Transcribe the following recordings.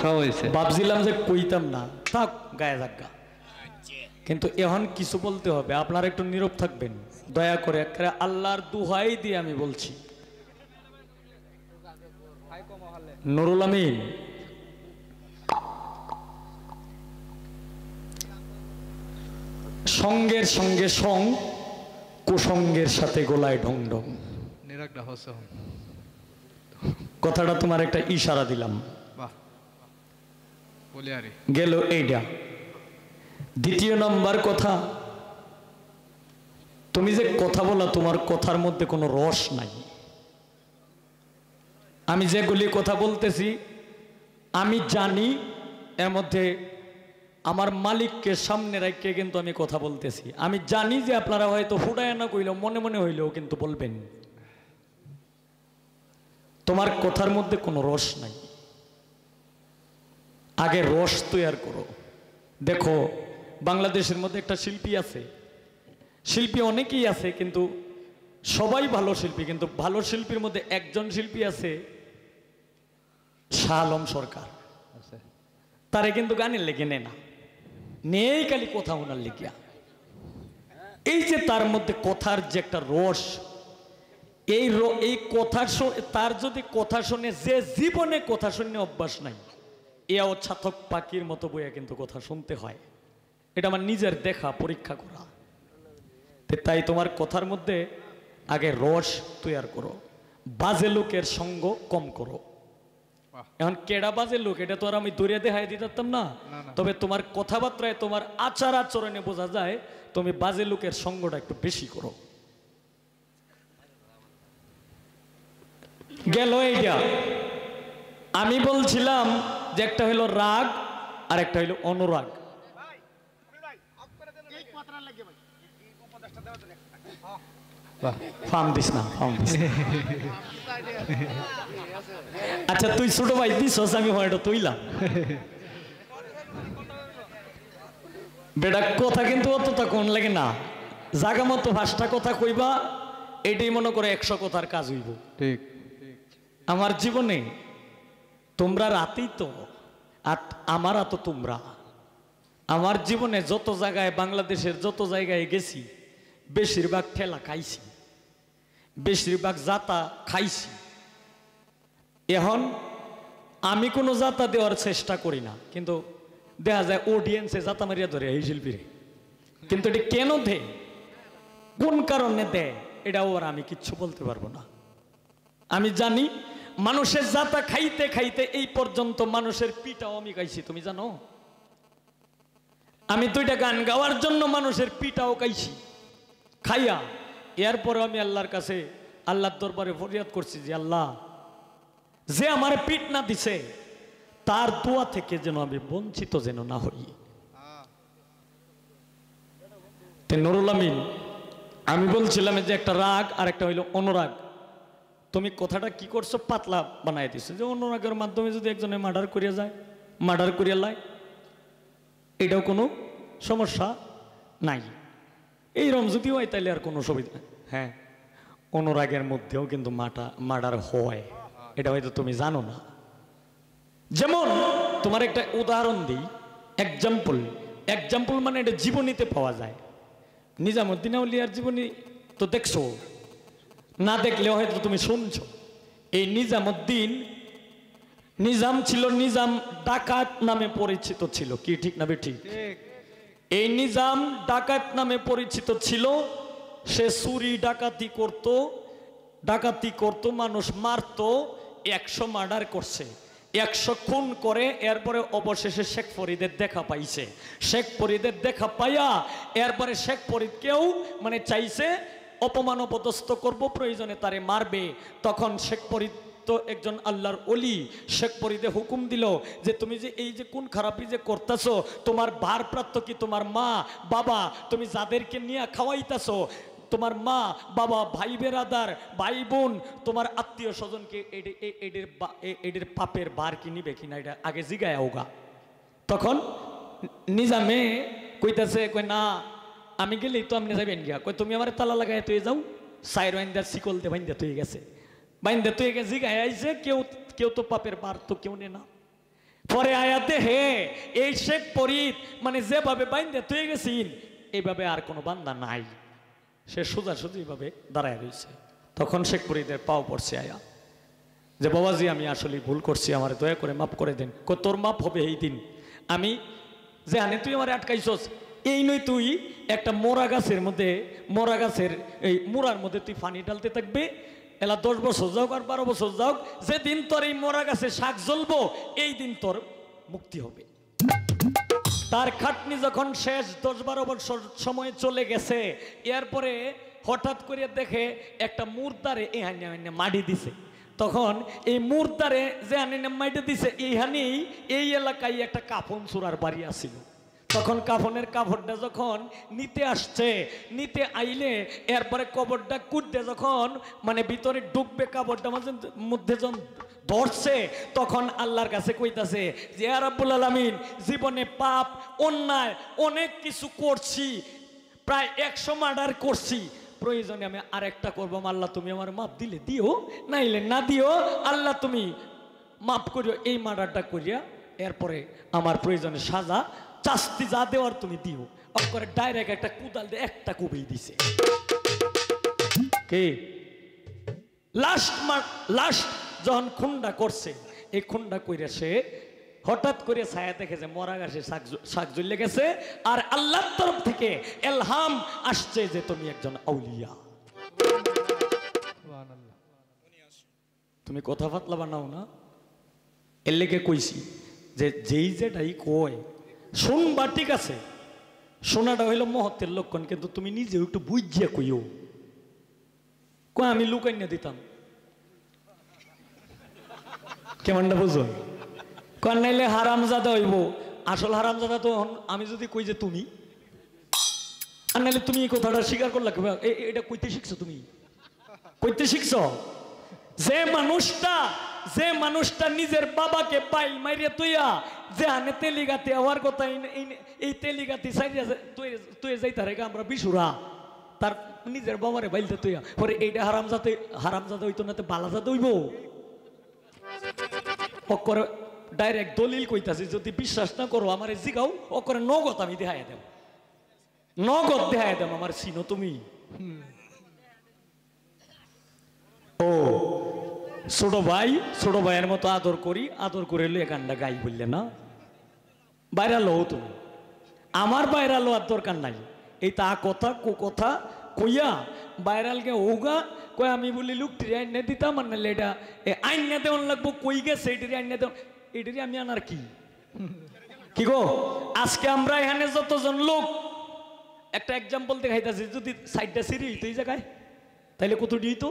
সব হয়েছে। ভাবছিলাম যে কইতাম না, থাক গায়ে জাগা, কিন্তু এখন কিছু বলতে হবে। আপনারা একটু নীরব থাকবেন দয়া করে, একেবারে আল্লাহর দুহাই দিয়ে আমি বলছি। নুরুল আমিন, সঙ্গের সঙ্গে সং, কুসঙ্গের সাথে গোলায় ঢং ঢং। কথাটা তোমার একটা ইশারা দিলাম, গেল এইটা। দ্বিতীয় নাম্বার কথা, তুমি যে কথা বলা, তোমার কথার মধ্যে কোনো রস নাই। আমি যেগুলি কথা বলতেছি আমি জানি এর মধ্যে আমার মালিককে সামনে রাখতে কিন্তু আমি কথা বলতেছি। আমি জানি যে আপনারা হয়তো ফুটায় না কইলেও মনে মনে হইলেও কিন্তু বলবেন। তোমার কথার মধ্যে কোনো রস নাই, আগে রস তৈরি করো। দেখো বাংলাদেশের মধ্যে একটা শিল্পী আছে, শিল্পী অনেকেই আছে কিন্তু সবাই ভালো শিল্পী, কিন্তু ভালো শিল্পীর মধ্যে একজন শিল্পী আছে শাহ আলম সরকার। তারে কিন্তু গানের লেগে নেয় না, নেই খালি কথা ওনার লেগিয়া। এই যে তার মধ্যে কথার যে একটা রস, এই কথা তার যদি কথা শুনে, যে জীবনে কথা শুনে অভ্যাস নাই, এও ছাতক পাখির মতো বইয়া কিন্তু কথা শুনতে হয়। এটা আমার নিজের দেখা, পরীক্ষা করা। তাই তোমার কথার মধ্যে আগে রস তৈরি করো, বাজে লোকের সঙ্গ কম করো। এখন কেডা বাজে লোক এটা তো আর আমি দূরে দেখাই দিতাম না, তবে তোমার কথাবার্তায়, তোমার আচার আচরণে বোঝা যায় তুমি বাজে লোকের সঙ্গটা একটু বেশি করো। গেল এইটা। আমি বলছিলাম যে একটা হইল রাগ আর একটা হইল অনুরাগ। ফার্ম দিস না, ফার্ম দিস না। আচ্ছা তুই ছোট ভাই দিস, আমি হয়তো তুইলাম বেটা। কথা কিন্তু অতটা কোন লাগে না, জাগা মতো 5টা কথা কইবা, এটাই মনে করে 100 কথার কাজ হইব। ঠিক। আমার জীবনে তোমরা রাতেই তো, আর আমারা তো তোমরা। আমার জীবনে যত জায়গায়, বাংলাদেশের যত জায়গায় গেছি, বেশিরভাগ ঠেলা খাইছি, বেশিরভাগ জাতা খাইছি। এখন আমি কোনো জাতা দেওয়ার চেষ্টা করি না, কিন্তু দেখা যায় অডিয়েন্সে জাতা মারিয়া ধরে এই শিল্পীরে। কিন্তু এটা কেন দেয়, কোন কারণে দেয়, এটাও আর আমি কিচ্ছু বলতে পারবো না। আমি জানি মানুষের জাতা খাইতে খাইতে এই পর্যন্ত মানুষের পিটাও আমি খাইছি। তুমি জানো আমি 2টা গান গাওয়ার জন্য মানুষের পিটাও খাইছি, খাইয়া এরপরে আমি আল্লাহর কাছে, আল্লাহর দরবারে ফরিয়াদ করছি যে আল্লাহ, যে আমার পিট না দিছে তার দোয়া থেকে যেন আমি বঞ্চিত যেন না হই। নুরুল আমিন, আমি বলছিলাম যে একটা রাগ আর একটা হইল অনুরাগ। তুমি কথাটা কি করছো, পাতলা বানাই দিছো। যে অনুরাগের মাধ্যমে যদি একজনে মার্ডার করিয়া যায়, মার্ডার করিয়া লাই, এটাও কোনো সমস্যা নাই। এইরকম যদি হয় তাহলে আর কোনো সুবিধা নেই। হ্যাঁ, অনুরাগের মধ্যেও কিন্তু মার্ডার হয়, এটা হয়তো তুমি জানো না। যেমন তোমার একটা উদাহরণ দিই, এক্সাম্পল মানে এটা জীবনীতে পাওয়া যায়। নিজামুদ্দিন আউলিয়ার জীবনী তো দেখছো, না দেখলেও হয়তো তুমি শুনছো। এই নিজামুদ্দিন, নিজাম ছিল, নিজাম ডাকাত নামে পরিচিত ছিল, কি ঠিক না বেঠিক? এই নিজাম ডাকাত নামে পরিচিত ছিল। সে চুরি ডাকাতি করত, মানুষ মারত, 100 মার্ডার করছে, 100 খুন করে। এরপরে অবশেষে শেখ ফরিদের দেখা পাইছে। শেখ ফরিদের দেখা পাইয়া এরপরে শেখ ফরিদকেও মানে চাইছে অপমান অপদস্থ করব, প্রয়োজনে তারে মারবে। তখন শেখ ফরিদ তো একজন আল্লাহর ওলি, শেখ ফরিদে হুকুম দিল যে তুমি যে এই যে কোন খারাপি যে করতেছো, তোমার ভারপ্রাপ্ত কি তোমার মা বাবা, তুমি যাদেরকে নিয়ে খাওয়াইতেছো, তোমার মা বাবা, ভাই বেরাদার, ভাই বোন, তোমার আত্মীয় স্বজনকে এদের পাপের বার কি নিবে কিনা এটা আগে জিগায় ওগা। তখন নিজামে কইতাছে, কই না আমি গেলেই তো আপনি যাবেন গিয়া, কই তুমি আমার তালা লাগাই তুই যাও, সাইর বাইন্দা শিকল দিয়ে বাইন্দা তুই গেছে, বাইন্দা তুই গেছে জিগায় আইছে, কেউ তো পাপের বার তো কেউ নে না। পরে আয়াতে হে এই শেখ ফরিদ মানে যেভাবে বাইন্দে তুই গেছিন এইভাবে আর কোনো বান্দা নাই, সে সোজাসুজি ভাবে দাঁড়ায় রয়েছে। তখন শেখ ফরিদের পাও পড়ছে আয়া যে বাবাজি আমি আসলে ভুল করছি, আমার দয়া করে মাফ করে দেন। তোর মাফ হবে এই দিন, আমি যে আনে তুই আমার আটকাইছস এই নই, তুই একটা মোরা গাছের মধ্যে, মোরা গাছের এই মোড়ার মধ্যে তুই পানি ডালতে থাকবে, এলা 10 বছর যাওক আর 12 বছর যাওক, যেদিন তোর এই মোরা গাছে শাক জ্বলবো এই দিন তোর মুক্তি হবে। তার খাটনি যখন শেষ 10-12 বছর সময় চলে গেছে, এরপরে হঠাৎ করে দেখে একটা মুর্দারে এহানে মাটি দিছে। তখন এই মুর্দারে যে আনে মাটি দিছে এইখানেই এই এলাকায় একটা কাফন চূড়ার বাড়ি আসিল। তখন কাফনের কাপড়টা যখন নিতে আসছে, নিতে আইলে এরপরে কবরটা কুটতে যখন মানে ভিতরে ডুববে, কাপড়টা মধ্যে যখন ধরছে, তখন আল্লাহর কাছে কইতাছে যে ইয়া রাব্বুল আলামিন, জীবনে পাপ অন্যায় অনেক কিছু করছি, প্রায় 100 মার্ডার করছি, প্রয়োজনে আমি আরেকটা করবো, আল্লাহ তুমি আমার মাপ দিলে দিও, নাইলে না দিও, আল্লাহ তুমি মাপ করিও এই মার্ডারটা করিয়া, এরপরে আমার প্রয়োজনে সাজা শাস্তি যা দেওয়ার তুমি দিও। করে ডাইরেক্ট একটা কুদাল দিয়ে একটা কুবেই দিছে। কে লাস্ট যখন খুন্ডা করছে, এই খুন্ডা কইরা সে হঠাৎ করে ছায়া দেখে যে মরা গাছে শাক জ্বলে গেছে, আর আল্লাহর তরফ থেকে এলহাম আসছে যে তুমি একজন আউলিয়া। তুমি কথা ফাতলা বানাও না, এর লেগে কইছি যে যেই যেটাই কয় শুনবা, ঠিক আছে, শোনাটা হইল মহত্বের লক্ষণ, কিন্তু তুমি নিজেও একটু বুঝিয়া কইও। কয় আমি লুকাই না দিতাম, কেমনটা বুঝো? কয় নাইলে হারামজাদা হইব। আসল হারামজাদা তো আমি যদি কই যে তুমি, আর নাইলে তুমি এই কথাটা স্বীকার করলা, এটা কইতে শিখছো, তুমি কইতে শিখছো? যে মানুষটা নিজের বাবাকে পাইল মাইরিয়া তুইয়া যে আনে তেলিগাতি হওয়ার কথা, এই তেলিগাতি সাইডে তুই যাইতা রেখা আমরা বিশুরা, তার নিজের বাবারে বাইলতে তুইয়া পরে এইটা হারামজাদা হইতো না, বালাজাদা হইব। অকরে ডাইরেক্ট দলিল কইতাছি, যদি বিশ্বাস না করো আমার জিগাও, অকরে নগদ আমি দেখাই দেব, নগদ দেখাই দেব, আমার চিনো তুমি। ও ছোট ভাইয়ের মতো আদর করি, আদর করে লো এখানটা গাই বললে না, বাইরা লো তুমি, আমার বাইরা লো আর দরকার নাই। এই তা কথা কথা কইয়া বাইরালকে ওগা কই আমি বলি লুকটি আইনে দিতাম, আর নাহলে এটা আইনে দেওয়ান লাগবো, কই গেছে এটারি আইনে দেওয়ান, এটারি আমি আনার কি গো? আজকে আমরা এখানে যতজন লোক, একটা এক্সাম্পল দেখাইতেছি, যদি সাইডটা সিঁড়ি হইতো এই জায়গায়, তাইলে কত দিত?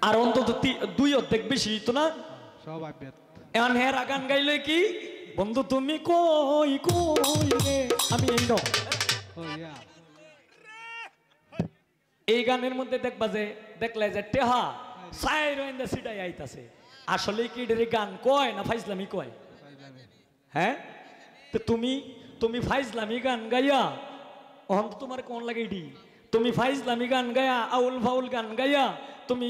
আর অন্তত 2 অর্ধেক বেশি হইতো না? এখন হেরা গান গাইলে কি, বন্ধু তুমি কই কই রে, আমি এই ন এই গানের মধ্যে দেখবা যে দেখলে যে টেহা সাইরা সিটাই আইতাছে, আসলে কি এর গান কয় না ফাইজলামি কয়? হ্যাঁ, তো তুমি ফাইজলামি গান গাইয়া অহন তোমার কোন লাগে এডি, তুমি ফাইজলামি গান গায়া আউল ফাউল গান গাইয়া তুমি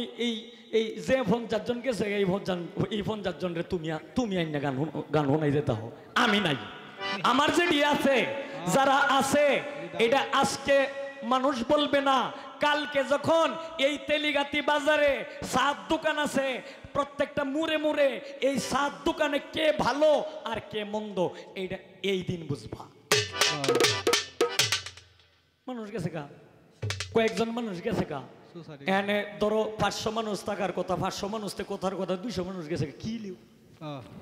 এই যে 50 জন গেছে এই 50 জন রে তুমি আইনা গান শোনাই যেতে হো, আমি নাই। আমার যেটি আছে, যারা আছে, এটা আজকে মানুষ বলবে না, কালকে যখন এই তেলিগাতি বাজারে 7 দোকান আছে, প্রত্যেকটা মুড়ে মুড়ে এই 7 দোকানে কে ভালো আর কে মন্দ, এইটা এই দিন বুঝবা। মানুষ গেছে গা, কয়েকজন মানুষ গেছে গা, এনে ধরো 500 মানুষ থাকার কথা, 500 মানুষ কথার কথা 200 মানুষ গেছে, কি লিও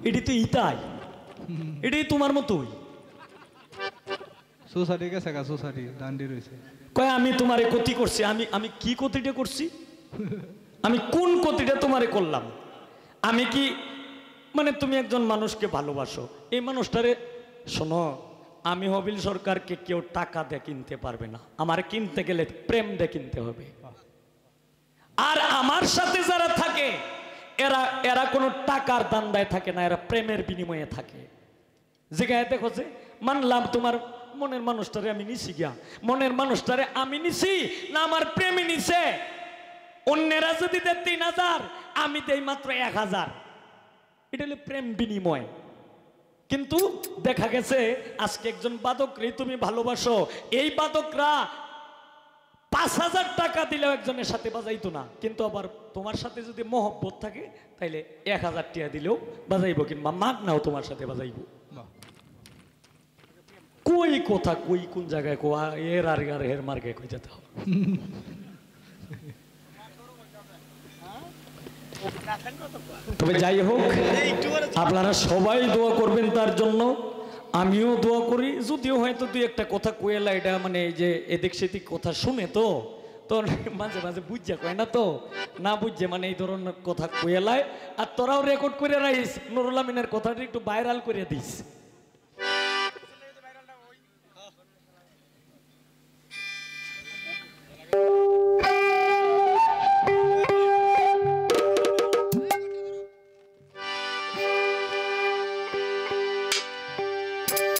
এটি তো ইতাই, এটি তোমার মতোই সোসাইটি গেছে গা, সোসাইটি দান্ডি রইছে। কয় আমি তোমারে ক্ষতি করছি, আমি কি ক্ষতিটা করছি, আমি কোন ক্ষতিটা তোমারে করলাম? আমি কি মানে তুমি একজন মানুষকে ভালোবাসো, এই মানুষটারে শোনো, আমি হবিল সরকারকে কেউ টাকা দিয়ে কিনতে পারবে না, আমার কিনতে গেলে প্রেম দিয়ে কিনতে হবে। আর আমার সাথে যারা থাকে এরা কোনো টাকার দান্দায় থাকে না, এরা প্রেমের বিনিময়ে থাকে। যেখানে দেখো যে মানলাম তোমার মনের মানুষটারে আমি নিছি গিয়া, মনের মানুষটারে আমি নিছি না আমার প্রেমী নিছে? অন্যেরা যদি দেয় 3000, আমি দেই মাত্র 1000, এটা হলো প্রেম বিনিময়। কিন্তু দেখা গেছে আজকে একজন বাদকরে তুমি ভালোবাসো, এই বাদকরা 5,000 টাকা দিলেও একজনের সাথে বাজাইতো না, কিন্তু আবার তোমার সাথে যদি মহব্বত থাকে তাইলে 1,000 টাকা দিলেও বাজাইবো, কিংবা মাগ নাও তোমার সাথে বাজাইবো। বাহ। কই কথা কই কোন জায়গায় কোয়া এর আর এর মার্গে কই যেতে হবে। তবে যাই হোক, আপনারা সবাই দোয়া করবেন তার জন্য, আমিও দোয়া করি। যদিও হয়তো দুই একটা কথা কয়েলা, এটা মানে এই যে এদিক সেদিক কথা শুনে তো তো মাঝে মাঝে বুঝা কয় না, তো না বুঝছে মানে এই ধরনের কথা কয়েলায়। আর তোরাও রেকর্ড করে রাখিস, নুরুল আমিনের কথাটা একটু ভাইরাল করে দিস।